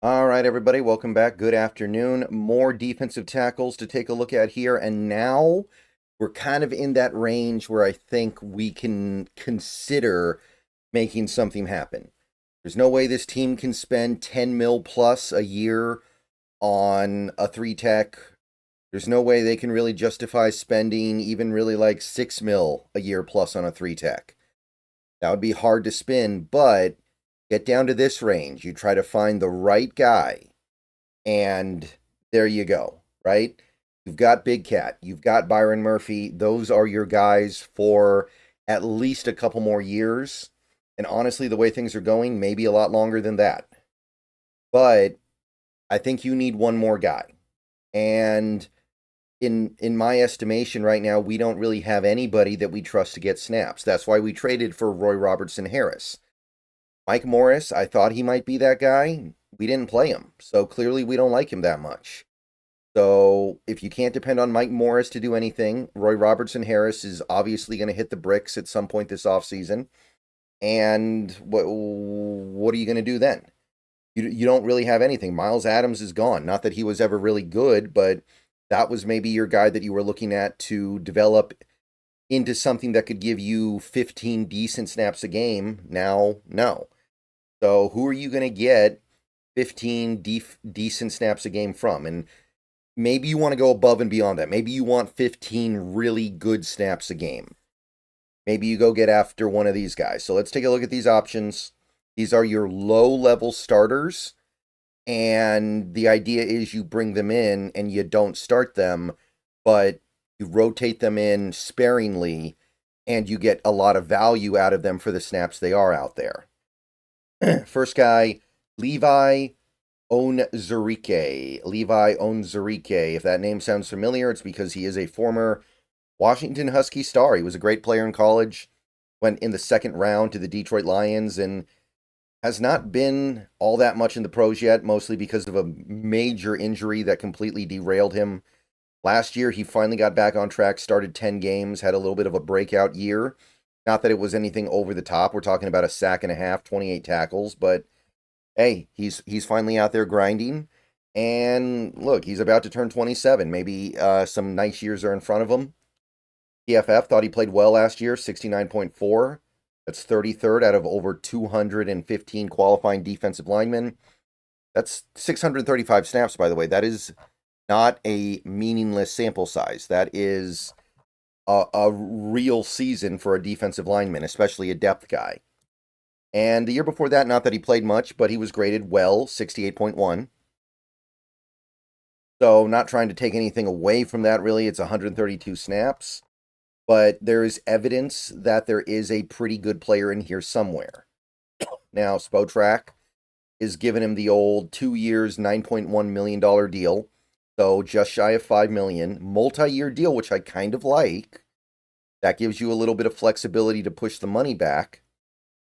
All right, everybody, welcome back. Good afternoon. More defensive tackles to take a look at here. And now we're kind of in that range where I think we can consider making something happen. There's no way this team can spend 10 mil plus a year on a three tech. There's no way they can really justify spending even really like 6 mil a year plus on a three tech. That would be hard to spin, but get down to this range. You try to find the right guy and there you go, right? You've got Big Cat, you've got Byron Murphy. Those are your guys for at least a couple more years. And honestly, the way things are going, maybe a lot longer than that. But I think you need one more guy. And in my estimation right now, we don't really have anybody that we trust to get snaps. That's why we traded for Roy Robertson Harris. Mike Morris, I thought he might be that guy. We didn't play him. So clearly we don't like him that much. So if you can't depend on Mike Morris to do anything, Roy Robertson Harris is obviously going to hit the bricks at some point this offseason. And what are you going to do then? You don't really have anything. Miles Adams is gone. Not that he was ever really good, but that was maybe your guy that you were looking at to develop into something that could give you 15 decent snaps a game. Now, no. So who are you going to get 15 decent snaps a game from? And maybe you want to go above and beyond that. Maybe you want 15 really good snaps a game. Maybe you go get after one of these guys. So let's take a look at these options. These are your low-level starters. And the idea is you bring them in and you don't start them, but you rotate them in sparingly and you get a lot of value out of them for the snaps they are out there. First guy, Levi Onwuzurike. Levi Onwuzurike. If that name sounds familiar, it's because he is a former Washington Husky star. He was a great player in college, went in the second round to the Detroit Lions, and has not been all that much in the pros yet, mostly because of a major injury that completely derailed him. Last year, he finally got back on track, started 10 games, had a little bit of a breakout year. Not that it was anything over the top. We're talking about a sack and a half, 28 tackles, but hey, he's finally out there grinding. And look, he's about to turn 27. Maybe some nice years are in front of him. PFF thought he played well last year, 69.4. That's 33rd out of over 215 qualifying defensive linemen. That's 635 snaps, by the way. That is not a meaningless sample size. That is a real season for a defensive lineman, especially a depth guy. And the year before that, not that he played much, but he was graded well, 68.1. So not trying to take anything away from that, really. It's 132 snaps. But there is evidence that there is a pretty good player in here somewhere. Now, Spotrac is giving him the old 2 years, $9.1 million deal. So just shy of $5 million. Multi-year deal, which I kind of like. That gives you a little bit of flexibility to push the money back.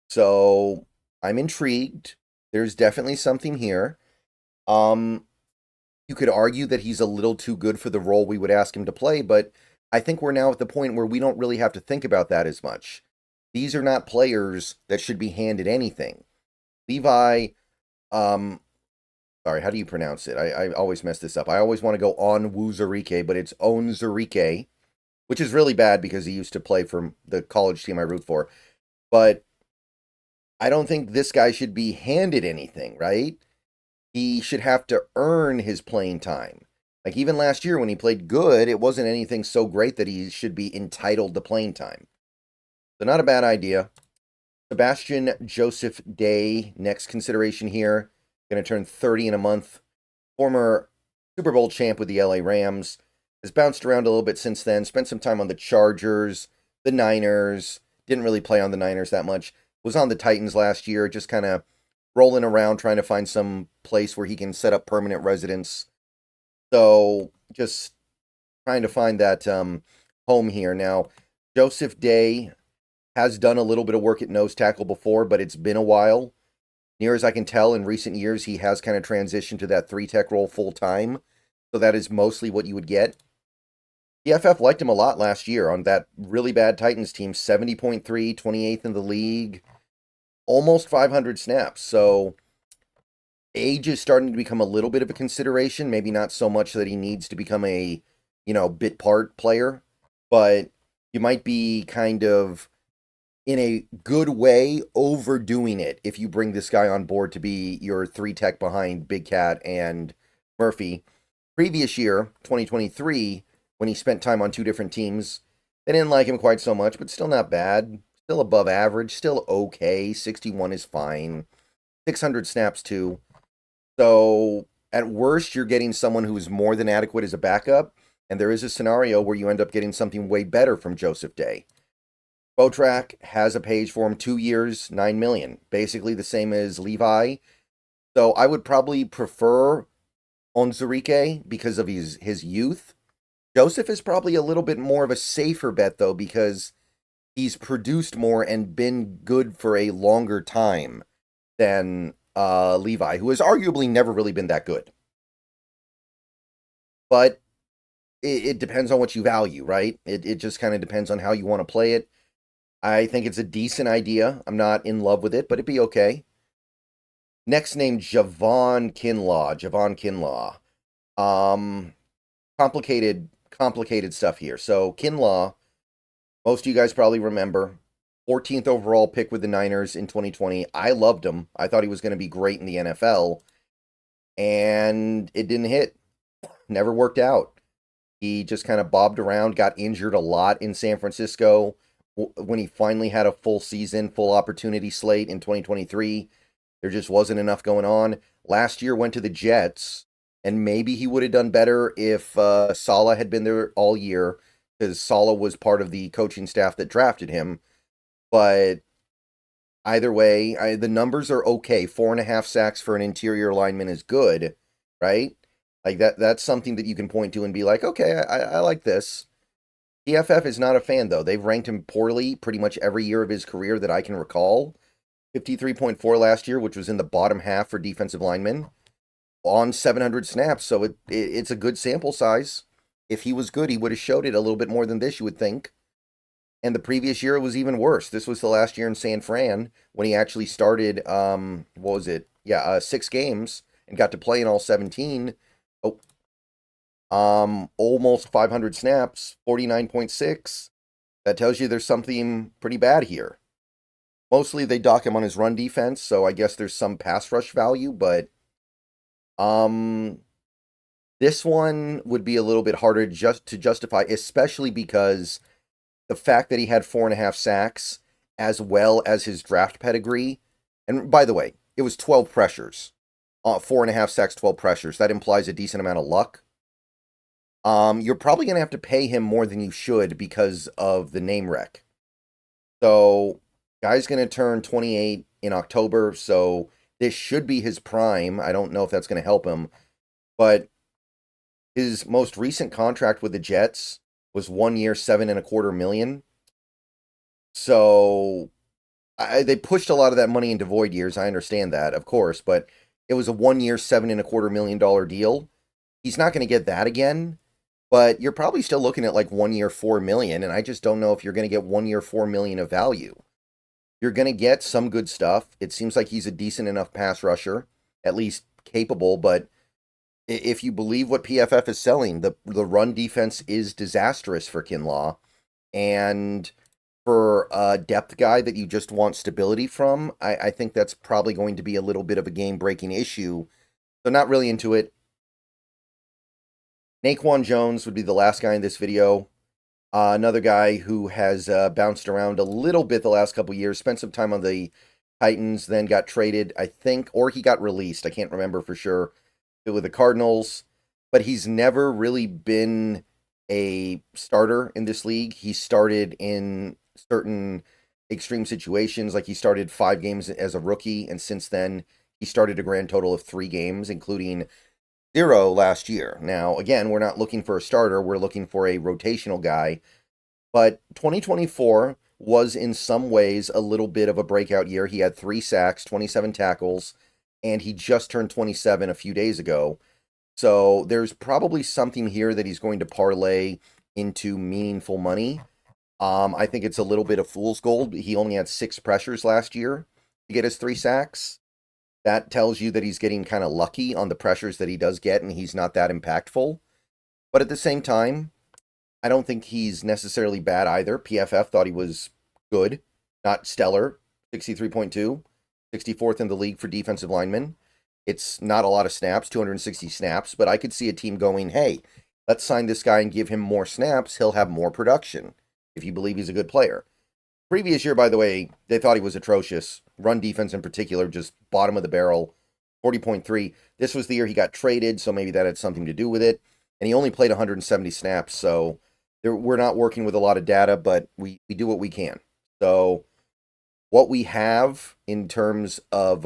So I'm intrigued. There's definitely something here. You could argue that he's a little too good for the role we would ask him to play, but I think we're now at the point where we don't really have to think about that as much. These are not players that should be handed anything. Levi, sorry, how do you pronounce it? I always mess this up. I always want to go Onwuzurike, but it's Onwuzurike, which is really bad because he used to play for the college team I root for. But I don't think this guy should be handed anything, right? He should have to earn his playing time. Like even last year when he played good, it wasn't anything so great that he should be entitled to playing time. So not a bad idea. Sebastian Joseph-Day, next consideration here. Going to turn 30 in a month. Former Super Bowl champ with the LA Rams. Has bounced around a little bit since then. Spent some time on the Chargers, the Niners. Didn't really play on the Niners that much. Was on the Titans last year, just kind of rolling around trying to find some place where he can set up permanent residence. So just trying to find that home here. Now, Joseph-Day has done a little bit of work at nose tackle before, but it's been a while. Near as I can tell, in recent years, he has kind of transitioned to that three-tech role full-time. So that is mostly what you would get. The FF liked him a lot last year on that really bad Titans team. 70.3, 28th in the league. Almost 500 snaps. So age is starting to become a little bit of a consideration. Maybe not so much that he needs to become a, bit part player, but you might be kind of, in a good way, overdoing it if you bring this guy on board to be your 3 tech behind Big Cat and Murphy. Previous year, 2023, when he spent time on 2 different teams, they didn't like him quite so much, but still not bad. Still above average, still okay. 61 is fine. 600 snaps too. So at worst, you're getting someone who's more than adequate as a backup, and there is a scenario where you end up getting something way better from Joseph-Day. Botrack has a page for him, 2 years, $9 million, basically the same as Levi. So I would probably prefer Onwuzurike because of his youth. Joseph is probably a little bit more of a safer bet, though, because he's produced more and been good for a longer time than Levi, who has arguably never really been that good. But it depends on what you value, right? It just kind of depends on how you want to play it. I think it's a decent idea. I'm not in love with it, but it'd be okay. Next name, Javon Kinlaw. Complicated stuff here. So Kinlaw, most of you guys probably remember, 14th overall pick with the Niners in 2020. I loved him. I thought he was going to be great in the NFL, and it didn't hit. Never worked out. He just kind of bobbed around, got injured a lot in San Francisco. When he finally had a full season, full opportunity slate in 2023, there just wasn't enough going on. Last year went to the Jets, and maybe he would have done better if Saleh had been there all year, because Saleh was part of the coaching staff that drafted him. But either way, the numbers are okay. 4.5 sacks for an interior lineman is good, right? Like that's something that you can point to and be like, okay, I like this. PFF is not a fan, though. They've ranked him poorly pretty much every year of his career that I can recall. 53.4 last year, which was in the bottom half for defensive linemen, on 700 snaps, so it's a good sample size. If he was good, he would have showed it a little bit more than this, you would think. And the previous year, it was even worse. This was the last year in San Fran when he actually started, 6 games and got to play in all 17. Almost 500 snaps, 49.6. That tells you there's something pretty bad here. Mostly they dock him on his run defense, so I guess there's some pass rush value, but this one would be a little bit harder just to justify, especially because the fact that he had 4.5 sacks, as well as his draft pedigree, and by the way, it was 12 pressures. 4.5 sacks, 12 pressures. That implies a decent amount of luck. You're probably going to have to pay him more than you should because of the name rec. So, guy's going to turn 28 in October, so this should be his prime. I don't know if that's going to help him, but his most recent contract with the Jets was 1 year, $7.25 million. So, they pushed a lot of that money into void years. I understand that, of course, but it was a 1 year, $7.25 million deal. He's not going to get that again. But you're probably still looking at like 1 year, $4 million, and I just don't know if you're going to get 1 year, $4 million of value. You're going to get some good stuff. It seems like he's a decent enough pass rusher, at least capable, but if you believe what PFF is selling, the run defense is disastrous for Kinlaw, and for a depth guy that you just want stability from, I think that's probably going to be a little bit of a game-breaking issue. So not really into it. Naquan Jones would be the last guy in this video. Another guy who has bounced around a little bit the last couple years, spent some time on the Titans, then got traded, I think, or he got released. I can't remember for sure, with the Cardinals. But he's never really been a starter in this league. He started in certain extreme situations, like he started 5 games as a rookie, and since then, he started a grand total of 3 games, including 0 last year. Now, again, we're not looking for a starter. We're looking for a rotational guy. But 2024 was in some ways a little bit of a breakout year. He had 3 sacks, 27 tackles, and he just turned 27 a few days ago. So there's probably something here that he's going to parlay into meaningful money. I think it's a little bit of fool's gold. He only had 6 pressures last year to get his 3 sacks. That tells you that he's getting kind of lucky on the pressures that he does get, and he's not that impactful. But at the same time, I don't think he's necessarily bad either. PFF thought he was good, not stellar. 63.2, 64th in the league for defensive linemen. It's not a lot of snaps, 260 snaps, but I could see a team going, hey, let's sign this guy and give him more snaps. He'll have more production if you believe he's a good player. Previous year, by the way, they thought he was atrocious. Run defense in particular, just bottom of the barrel, 40.3. This was the year he got traded, so maybe that had something to do with it. And he only played 170 snaps, so we're not working with a lot of data, but we do what we can. So what we have in terms of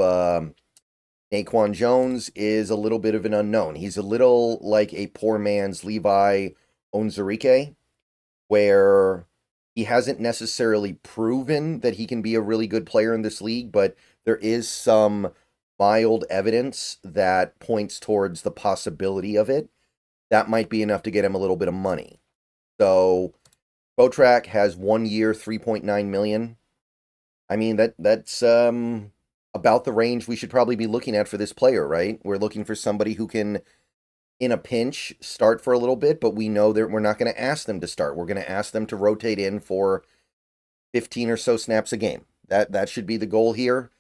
Naquan Jones is a little bit of an unknown. He's a little like a poor man's Levi Onwuzurike, where he hasn't necessarily proven that he can be a really good player in this league, but there is some mild evidence that points towards the possibility of it. That might be enough to get him a little bit of money. So Botrack has 1 year, 3.9 million. I mean, that's about the range we should probably be looking at for this player, right? We're looking for somebody who can, in a pinch, start for a little bit, but we know that we're not going to ask them to start. We're going to ask them to rotate in for 15 or so snaps a game. That should be the goal here.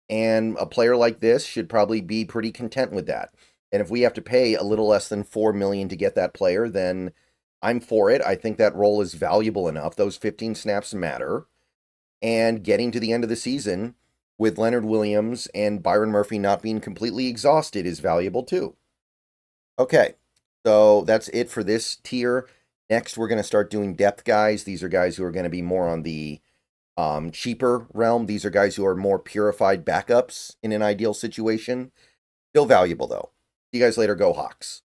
And a player like this should probably be pretty content with that. And if we have to pay a little less than $4 million to get that player, then I'm for it. I think that role is valuable enough. Those 15 snaps matter. And getting to the end of the season with Leonard Williams and Byron Murphy not being completely exhausted is valuable too. Okay, so that's it for this tier. Next, we're going to start doing depth guys. These are guys who are going to be more on the cheaper realm. These are guys who are more purified backups in an ideal situation. Still valuable, though. See you guys later. Go Hawks.